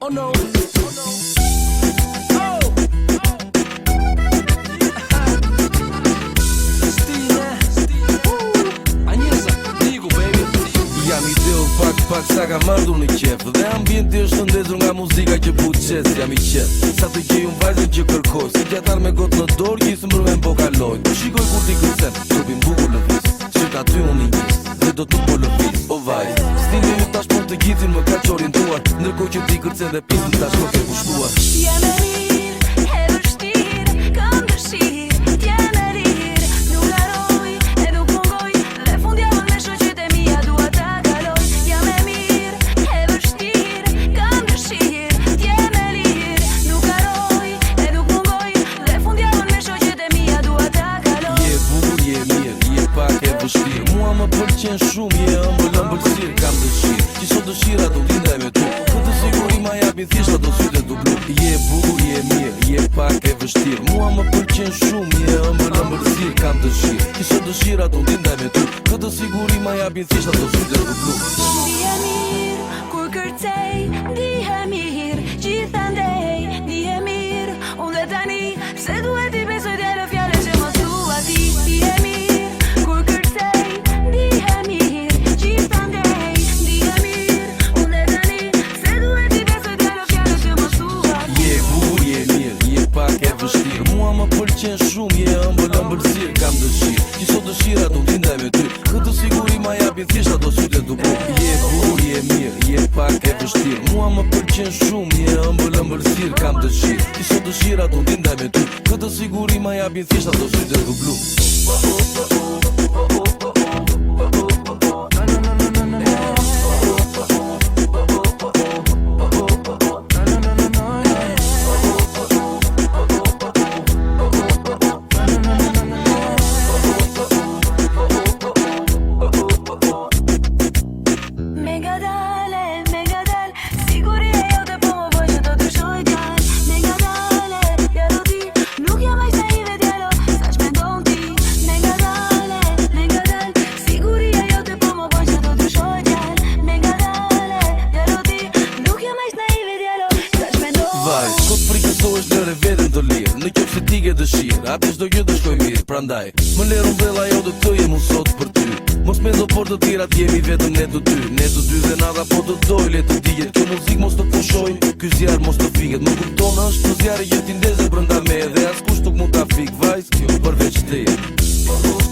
Oh no. Jam I deo pak sa ka marrë në qef Dhe ambienti është ndezur nga muzika që pu qes Jam I qef Sa të gjej unë vajzën që kërkoj Si gjatar me gotë në dorë Gjisë më rëmen po kaloj Po shikoj kur t'i kërcen Trupin bukur lëviz Qyta ty unë I njës Dhe do t'u po lëviz O vajz Stili më tash por të gjithin më ka qorintuar Ndërkohë që t'i kërcen dhe pisën tash më ke pushtuar Jam e mirë, e vështirë, kam dëshirë, t'jem e lirë Nuk haroj, e nuk mungoj, dhe fundjavën me shoqet e mia dua ta kaloj Jam e mirë, e vështirë, kam dëshirë, t'jem e lirë Nuk haroj, e nuk mungoj, dhe fundjavën me shoqet e mia dua ta kaloj Je bukur, je mirë, je pak e vështirë Mua më pëlqen shumë, je ëmbël kam dëshirë Që sot dëshira do t'indaj me tu Këtë siguri ma japin thjesht ato sytë du blu Je bukur, je mirë, je pak e vështirë Mua më pëlqen shumë, je ëmbël kam dëshirë Që sot dëshira do t'indaj me tu Këtë siguri ma japin thjesht ato sytë du blu Ndihe mirë, kur kërcej, ndihe mirë, gjithandej, ndihe mirë Unë dhe tani, se duhet I besoj t'jellë fjale që mos dua ti Ndihe mirë, kur kërcej, ndihe mirë, gjithandej, ndihe mirë Unë dhe tani, se duhet I besoj t'jellë fjale që mos dua ti Je bukur, je mirë, je pak e vështirë Mua më pëlqen shumë, je ëmbël kam dëshirë Që sot dëshira do t'indaj me ty Këtë siguri ma japin thjesht ato sytë du blu Je bukur, je mirë, je pak e vështirë Mua më pëlqen shumë, je ëmbël kam dëshirë Që sot dëshira do t'indaj me ty Këtë siguri ma japin thjesht ato sytë du blu Mega dal, siguria jote po më bëj që do të shoj djal Mega dale, jero ti, nuk jam aq naive djalo, sa që mendon ti Mega dal, siguria jote po më bëj që do të shoj djal Mega dale, jero ti, nuk jam aq naive djalo, sa që mendon Vaj, kot frikësohesh lëre vetën të lirë Në qoftë se ti ke dëshirë, atë çdo gjë do shkoj mirë Prandaj, më lër umbrella jote të jem unë sot për ty Mos mendo por të tjerat jemi vetëm ne të dy Ne të dy dhe nada po të doj le të dijet Kjo muzik mos të pushoj, ky zjarr mos të fiket Më kupton është të zjarri jetin ndezë brënda me Dhe as kusht nuk mund ta fik vajz, përveç teje